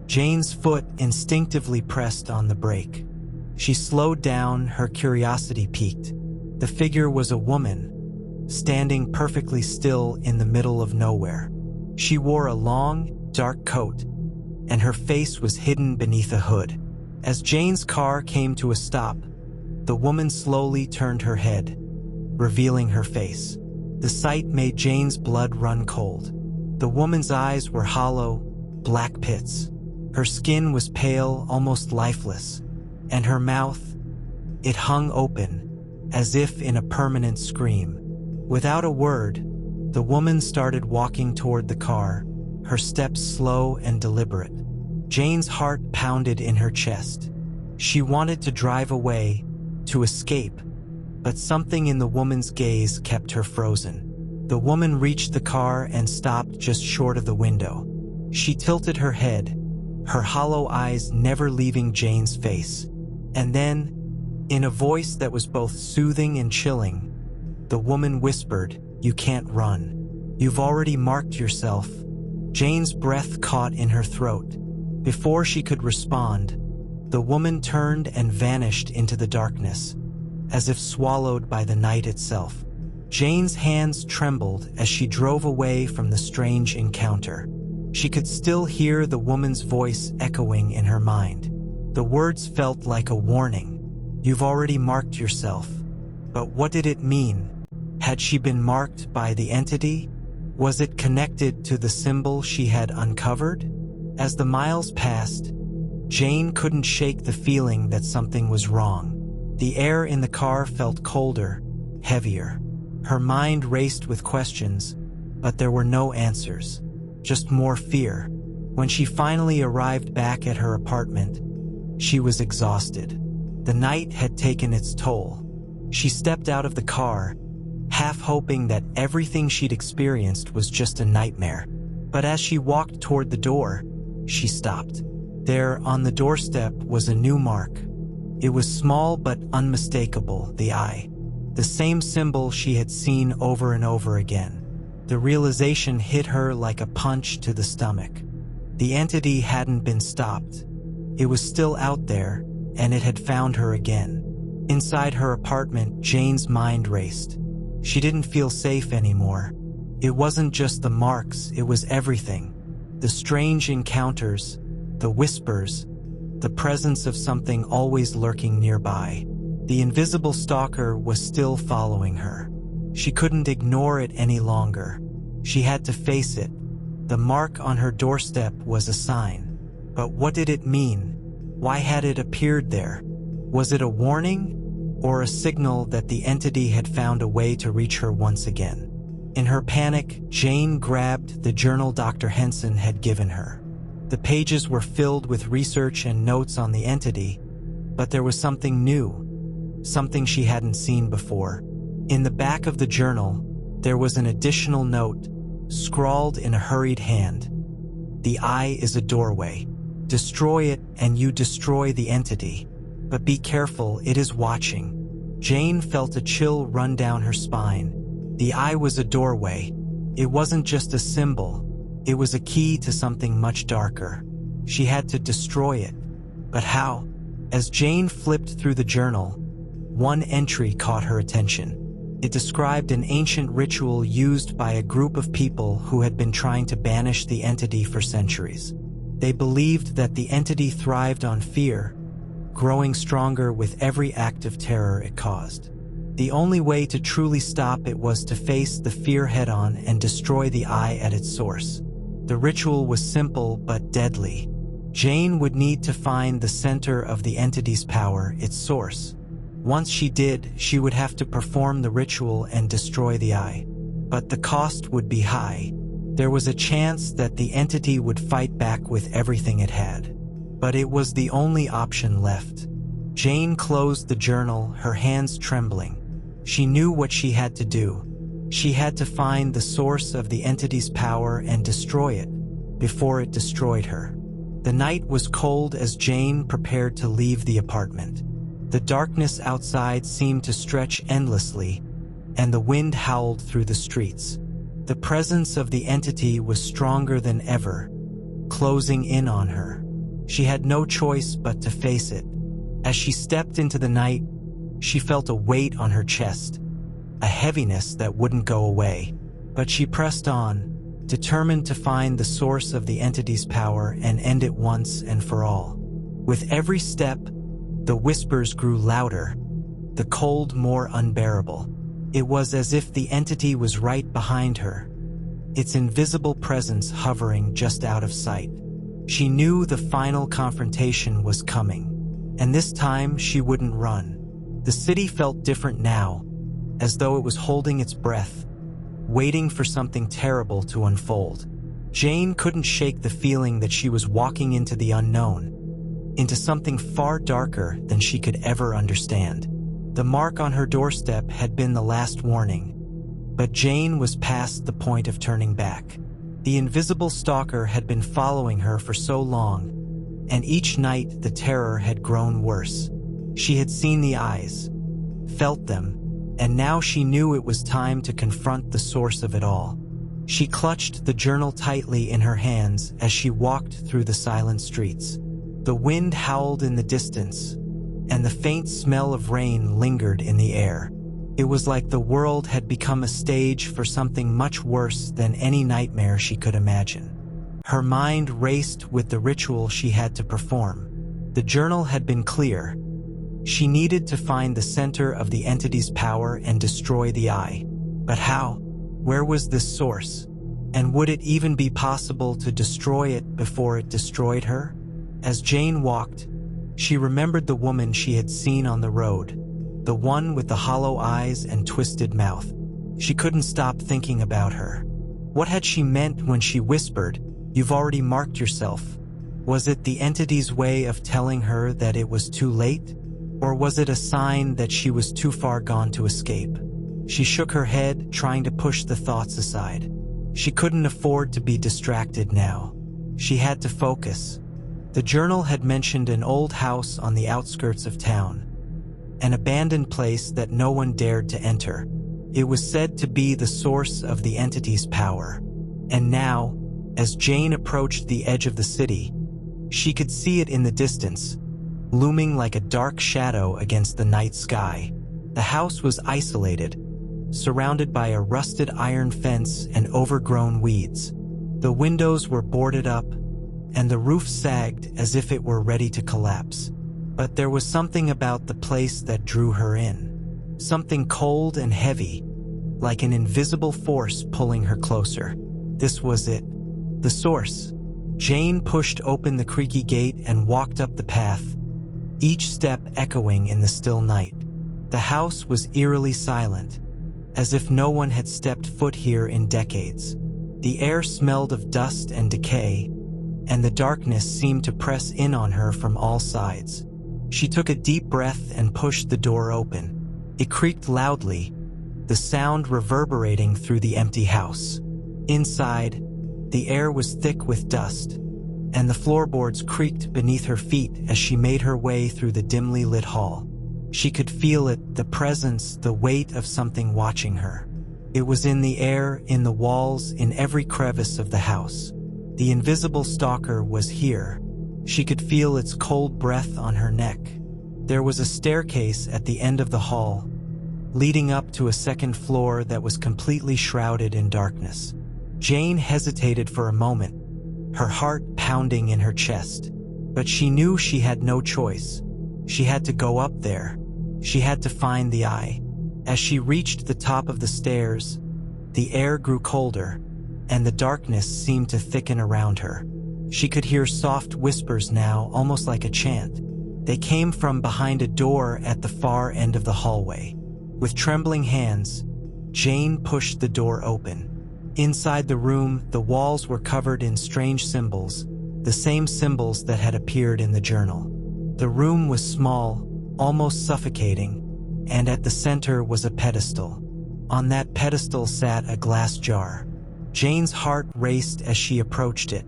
Jane's foot instinctively pressed on the brake. She slowed down, her curiosity piqued. The figure was a woman, standing perfectly still in the middle of nowhere. She wore a long, dark coat, and her face was hidden beneath a hood. As Jane's car came to a stop, the woman slowly turned her head, revealing her face. The sight made Jane's blood run cold. The woman's eyes were hollow, black pits. Her skin was pale, almost lifeless, and her mouth, it hung open, as if in a permanent scream. Without a word, the woman started walking toward the car, her steps slow and deliberate. Jane's heart pounded in her chest. She wanted to drive away, to escape, but something in the woman's gaze kept her frozen. The woman reached the car and stopped just short of the window. She tilted her head, her hollow eyes never leaving Jane's face. And then, in a voice that was both soothing and chilling, the woman whispered, "You can't run. You've already marked yourself." Jane's breath caught in her throat. Before she could respond, the woman turned and vanished into the darkness, as if swallowed by the night itself. Jane's hands trembled as she drove away from the strange encounter. She could still hear the woman's voice echoing in her mind. The words felt like a warning. "You've already marked yourself." But what did it mean? Had she been marked by the entity? Was it connected to the symbol she had uncovered? As the miles passed, Jane couldn't shake the feeling that something was wrong. The air in the car felt colder, heavier. Her mind raced with questions, but there were no answers, just more fear. When she finally arrived back at her apartment, she was exhausted. The night had taken its toll. She stepped out of the car, half hoping that everything she'd experienced was just a nightmare. But as she walked toward the door, she stopped. There, on the doorstep, was a new mark. It was small but unmistakable, the eye. The same symbol she had seen over and over again. The realization hit her like a punch to the stomach. The entity hadn't been stopped. It was still out there, and it had found her again. Inside her apartment, Jane's mind raced. She didn't feel safe anymore. It wasn't just the marks, it was everything. The strange encounters, the whispers, the presence of something always lurking nearby. The invisible stalker was still following her. She couldn't ignore it any longer. She had to face it. The mark on her doorstep was a sign. But what did it mean? Why had it appeared there? Was it a warning? Or a signal that the entity had found a way to reach her once again? In her panic, Jane grabbed the journal Dr. Henson had given her. The pages were filled with research and notes on the entity, but there was something new, something she hadn't seen before. In the back of the journal, there was an additional note, scrawled in a hurried hand. The eye is a doorway. Destroy it and you destroy the entity. But be careful, it is watching. Jane felt a chill run down her spine. The eye was a doorway. It wasn't just a symbol. It was a key to something much darker. She had to destroy it. But how? As Jane flipped through the journal, one entry caught her attention. It described an ancient ritual used by a group of people who had been trying to banish the entity for centuries. They believed that the entity thrived on fear, growing stronger with every act of terror it caused. The only way to truly stop it was to face the fear head-on and destroy the eye at its source. The ritual was simple but deadly. Jane would need to find the center of the entity's power, its source. Once she did, she would have to perform the ritual and destroy the eye. But the cost would be high. There was a chance that the entity would fight back with everything it had. But it was the only option left. Jane closed the journal, her hands trembling. She knew what she had to do. She had to find the source of the entity's power and destroy it, before it destroyed her. The night was cold as Jane prepared to leave the apartment. The darkness outside seemed to stretch endlessly, and the wind howled through the streets. The presence of the entity was stronger than ever, closing in on her. She had no choice but to face it. As she stepped into the night, she felt a weight on her chest, a heaviness that wouldn't go away. But she pressed on, determined to find the source of the entity's power and end it once and for all. With every step, the whispers grew louder, the cold more unbearable. It was as if the entity was right behind her, its invisible presence hovering just out of sight. She knew the final confrontation was coming, and this time she wouldn't run. The city felt different now, as though it was holding its breath, waiting for something terrible to unfold. Jane couldn't shake the feeling that she was walking into the unknown, into something far darker than she could ever understand. The mark on her doorstep had been the last warning, but Jane was past the point of turning back. The invisible stalker had been following her for so long, and each night the terror had grown worse. She had seen the eyes, felt them, and now she knew it was time to confront the source of it all. She clutched the journal tightly in her hands as she walked through the silent streets. The wind howled in the distance, and the faint smell of rain lingered in the air. It was like the world had become a stage for something much worse than any nightmare she could imagine. Her mind raced with the ritual she had to perform. The journal had been clear. She needed to find the center of the entity's power and destroy the eye. But how? Where was this source? And would it even be possible to destroy it before it destroyed her? As Jane walked, she remembered the woman she had seen on the road, the one with the hollow eyes and twisted mouth. She couldn't stop thinking about her. What had she meant when she whispered, "You've already marked yourself"? Was it the entity's way of telling her that it was too late? Or was it a sign that she was too far gone to escape? She shook her head, trying to push the thoughts aside. She couldn't afford to be distracted now. She had to focus. The journal had mentioned an old house on the outskirts of town, an abandoned place that no one dared to enter. It was said to be the source of the entity's power. And now, as Jane approached the edge of the city, she could see it in the distance, looming like a dark shadow against the night sky. The house was isolated, surrounded by a rusted iron fence and overgrown weeds. The windows were boarded up, and the roof sagged as if it were ready to collapse. But there was something about the place that drew her in. Something cold and heavy, like an invisible force pulling her closer. This was it. The source. Jane pushed open the creaky gate and walked up the path, each step echoing in the still night. The house was eerily silent, as if no one had stepped foot here in decades. The air smelled of dust and decay, and the darkness seemed to press in on her from all sides. She took a deep breath and pushed the door open. It creaked loudly, the sound reverberating through the empty house. Inside, the air was thick with dust, and the floorboards creaked beneath her feet as she made her way through the dimly lit hall. She could feel it, the presence, the weight of something watching her. It was in the air, in the walls, in every crevice of the house. The invisible stalker was here. She could feel its cold breath on her neck. There was a staircase at the end of the hall, leading up to a second floor that was completely shrouded in darkness. Jane hesitated for a moment, her heart pounding in her chest. But she knew she had no choice. She had to go up there. She had to find the eye. As she reached the top of the stairs, the air grew colder, and the darkness seemed to thicken around her. She could hear soft whispers now, almost like a chant. They came from behind a door at the far end of the hallway. With trembling hands, Jane pushed the door open. Inside the room, the walls were covered in strange symbols, the same symbols that had appeared in the journal. The room was small, almost suffocating, and at the center was a pedestal. On that pedestal sat a glass jar. Jane's heart raced as she approached it.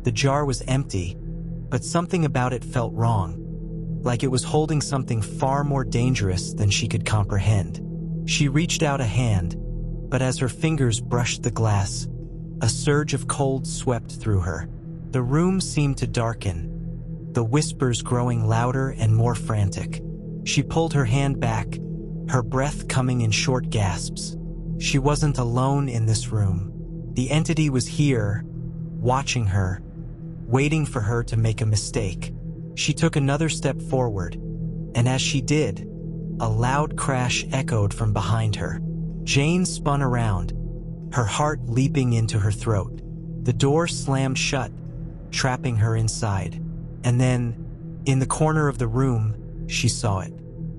The jar was empty, but something about it felt wrong, like it was holding something far more dangerous than she could comprehend. She reached out a hand, but as her fingers brushed the glass, a surge of cold swept through her. The room seemed to darken, the whispers growing louder and more frantic. She pulled her hand back, her breath coming in short gasps. She wasn't alone in this room. The entity was here, watching her, waiting for her to make a mistake. She took another step forward, and as she did, a loud crash echoed from behind her. Jane spun around, her heart leaping into her throat. The door slammed shut, trapping her inside. And then, in the corner of the room, she saw it.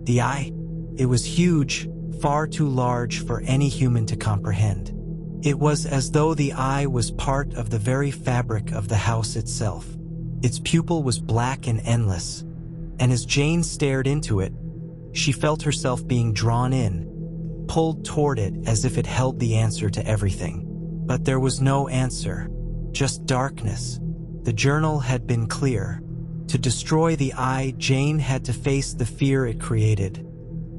The eye. It was huge, far too large for any human to comprehend. It was as though the eye was part of the very fabric of the house itself. Its pupil was black and endless, and as Jane stared into it, she felt herself being drawn in, pulled toward it as if it held the answer to everything. But there was no answer, just darkness. The journal had been clear. To destroy the eye, Jane had to face the fear it created,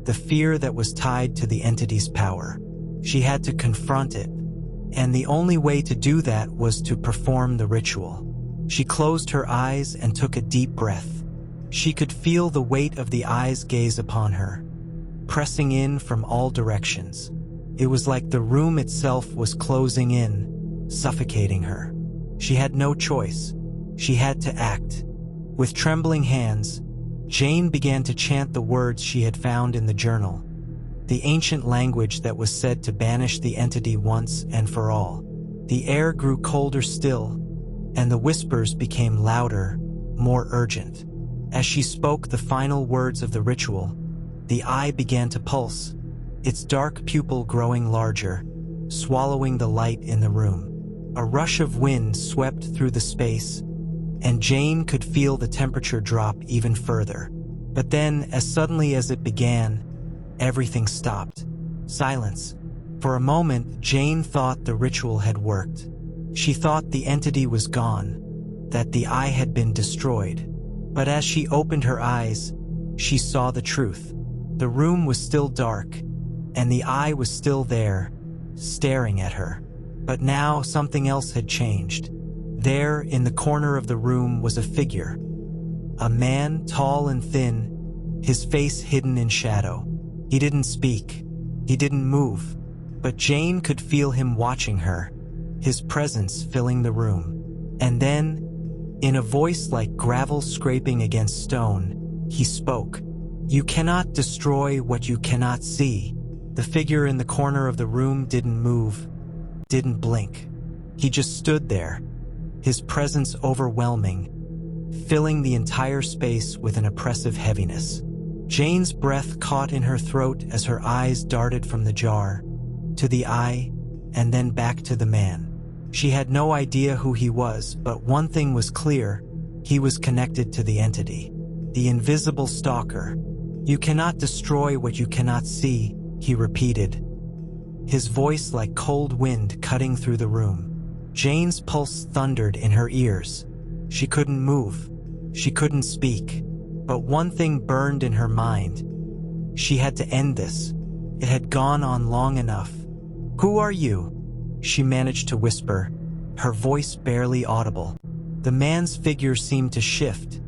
the fear that was tied to the entity's power. She had to confront it, and the only way to do that was to perform the ritual. She closed her eyes and took a deep breath. She could feel the weight of the eye's gaze upon her, pressing in from all directions. It was like the room itself was closing in, suffocating her. She had no choice. She had to act. With trembling hands, Jane began to chant the words she had found in the journal, the ancient language that was said to banish the entity once and for all. The air grew colder still, and the whispers became louder, more urgent. As she spoke the final words of the ritual, the eye began to pulse, its dark pupil growing larger, swallowing the light in the room. A rush of wind swept through the space, and Jane could feel the temperature drop even further. But then, as suddenly as it began, everything stopped. Silence. For a moment, Jane thought the ritual had worked. She thought the entity was gone, that the eye had been destroyed. But as she opened her eyes, she saw the truth. The room was still dark, and the eye was still there, staring at her. But now something else had changed. There, in the corner of the room, was a figure. A man, tall and thin, his face hidden in shadow. He didn't speak. He didn't move. But Jane could feel him watching her, his presence filling the room. And then, in a voice like gravel scraping against stone, he spoke. "You cannot destroy what you cannot see." The figure in the corner of the room didn't move, didn't blink. He just stood there, his presence overwhelming, filling the entire space with an oppressive heaviness. Jane's breath caught in her throat as her eyes darted from the jar to the eye and then back to the man. She had no idea who he was, but one thing was clear: he was connected to the entity, the invisible stalker. "You cannot destroy what you cannot see," he repeated, his voice like cold wind cutting through the room. Jane's pulse thundered in her ears. She couldn't move. She couldn't speak. But one thing burned in her mind. She had to end this. It had gone on long enough. "Who are you?" she managed to whisper, her voice barely audible. The man's figure seemed to shift,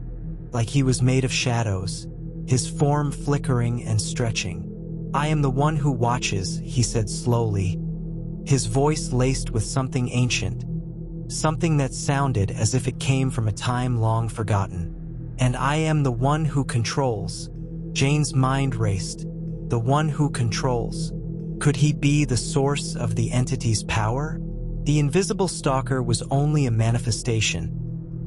like he was made of shadows, his form flickering and stretching. "I am the one who watches," he said slowly, his voice laced with something ancient, something that sounded as if it came from a time long forgotten. "And I am the one who controls." Jane's mind raced. The one who controls. Could he be the source of the entity's power? The invisible stalker was only a manifestation,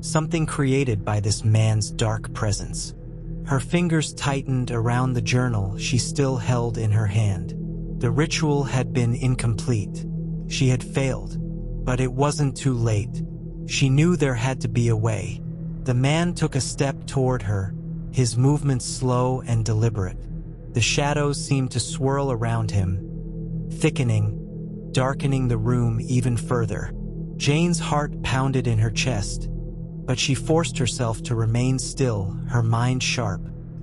something created by this man's dark presence. Her fingers tightened around the journal she still held in her hand. The ritual had been incomplete. She had failed, but it wasn't too late. She knew there had to be a way. The man took a step toward her, his movements slow and deliberate. The shadows seemed to swirl around him, thickening, darkening the room even further. Jane's heart pounded in her chest, but she forced herself to remain still, her mind sharp.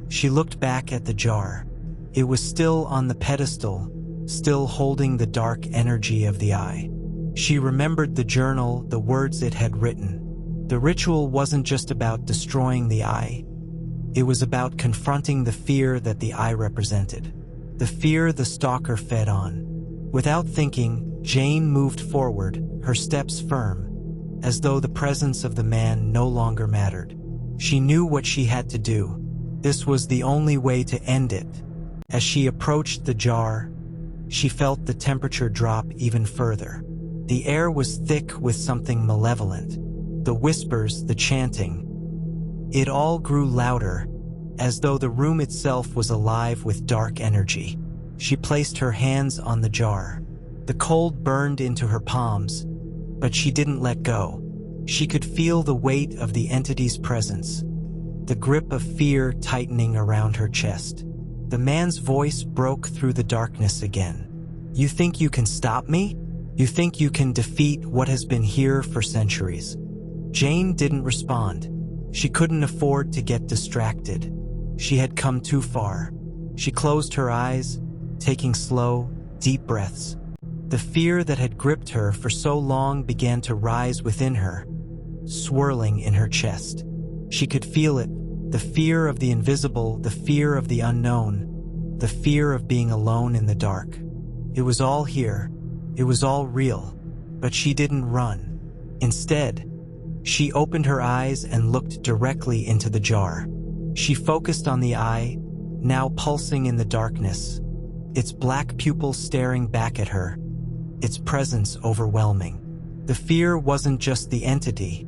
She looked back at the jar. It was still on the pedestal, still holding the dark energy of the eye. She remembered the journal, the words it had written. The ritual wasn't just about destroying the eye. It was about confronting the fear that the eye represented, the fear the stalker fed on. Without thinking, Jane moved forward, her steps firm, as though the presence of the man no longer mattered. She knew what she had to do. This was the only way to end it. As she approached the jar, she felt the temperature drop even further. The air was thick with something malevolent. The whispers, the chanting. It all grew louder, as though the room itself was alive with dark energy. She placed her hands on the jar. The cold burned into her palms, but she didn't let go. She could feel the weight of the entity's presence, the grip of fear tightening around her chest. The man's voice broke through the darkness again. "You think you can stop me? You think you can defeat what has been here for centuries?" Jane didn't respond. She couldn't afford to get distracted. She had come too far. She closed her eyes, taking slow, deep breaths. The fear that had gripped her for so long began to rise within her, swirling in her chest. She could feel it, the fear of the invisible, the fear of the unknown, the fear of being alone in the dark. It was all here. It was all real. But she didn't run. Instead, she opened her eyes and looked directly into the jar. She focused on the eye, now pulsing in the darkness, its black pupils staring back at her, its presence overwhelming. The fear wasn't just the entity.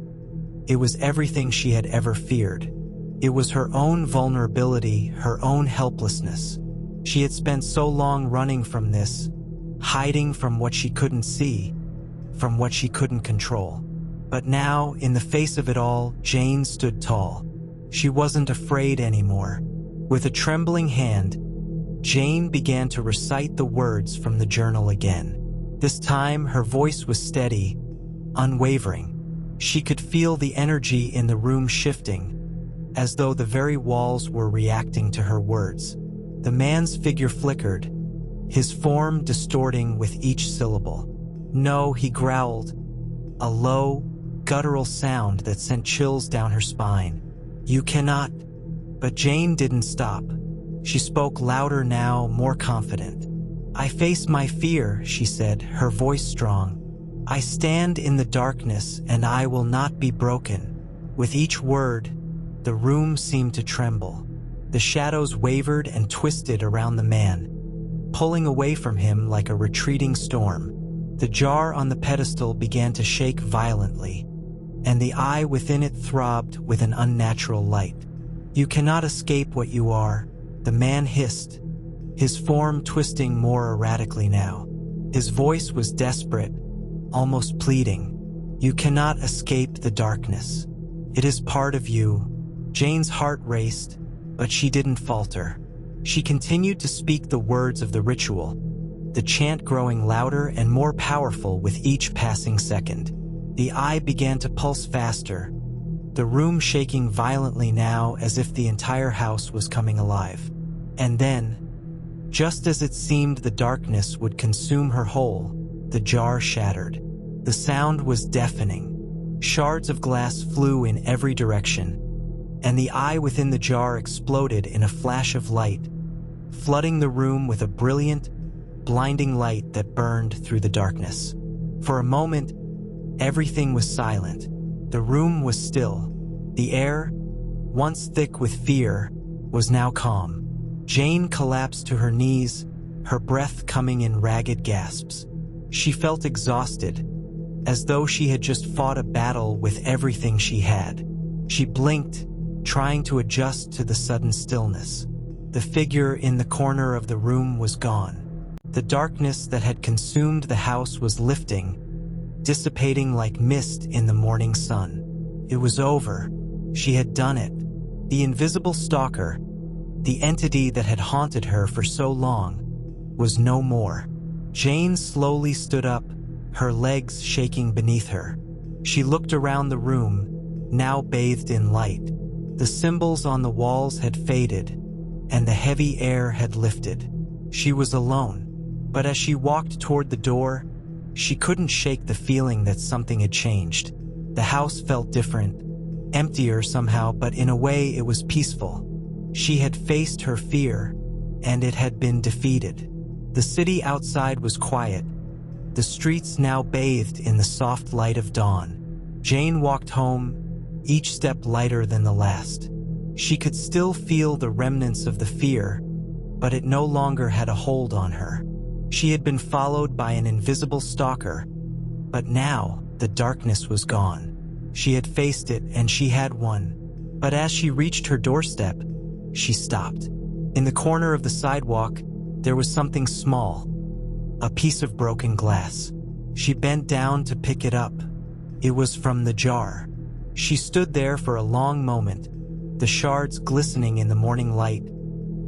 It was everything she had ever feared. It was her own vulnerability, her own helplessness. She had spent so long running from this, hiding from what she couldn't see, from what she couldn't control. But now, in the face of it all, Jane stood tall. She wasn't afraid anymore. With a trembling hand, Jane began to recite the words from the journal again. This time, her voice was steady, unwavering. She could feel the energy in the room shifting, as though the very walls were reacting to her words. The man's figure flickered, his form distorting with each syllable. "No," he growled, a low, guttural sound that sent chills down her spine. "You cannot." But Jane didn't stop. She spoke louder now, more confident. "I face my fear," she said, her voice strong. "I stand in the darkness, and I will not be broken." With each word, the room seemed to tremble. The shadows wavered and twisted around the man, pulling away from him like a retreating storm. The jar on the pedestal began to shake violently, and the eye within it throbbed with an unnatural light. "You cannot escape what you are," the man hissed, his form twisting more erratically now. His voice was desperate, almost pleading. "You cannot escape the darkness. It is part of you." Jane's heart raced, but she didn't falter. She continued to speak the words of the ritual, the chant growing louder and more powerful with each passing second. The eye began to pulse faster, the room shaking violently now as if the entire house was coming alive. And then, just as it seemed the darkness would consume her whole, the jar shattered. The sound was deafening. Shards of glass flew in every direction, and the eye within the jar exploded in a flash of light, flooding the room with a brilliant, blinding light that burned through the darkness. For a moment, everything was silent. The room was still. The air, once thick with fear, was now calm. Jane collapsed to her knees, her breath coming in ragged gasps. She felt exhausted, as though she had just fought a battle with everything she had. She blinked, trying to adjust to the sudden stillness. The figure in the corner of the room was gone. The darkness that had consumed the house was lifting, dissipating like mist in the morning sun. It was over. She had done it. The invisible stalker, the entity that had haunted her for so long, was no more. Jane slowly stood up, her legs shaking beneath her. She looked around the room, now bathed in light. The symbols on the walls had faded, and the heavy air had lifted. She was alone, but as she walked toward the door, she couldn't shake the feeling that something had changed. The house felt different, emptier somehow, but in a way it was peaceful. She had faced her fear, and it had been defeated. The city outside was quiet, the streets now bathed in the soft light of dawn. Jane walked home, each step lighter than the last. She could still feel the remnants of the fear, but it no longer had a hold on her. She had been followed by an invisible stalker, but now the darkness was gone. She had faced it and she had won. But as she reached her doorstep, she stopped. In the corner of the sidewalk, there was something small, a piece of broken glass. She bent down to pick it up. It was from the jar. She stood there for a long moment, the shards glistening in the morning light,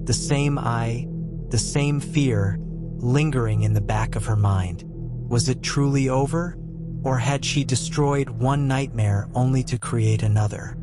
the same eye, the same fear, lingering in the back of her mind. Was it truly over? Or had she destroyed one nightmare only to create another?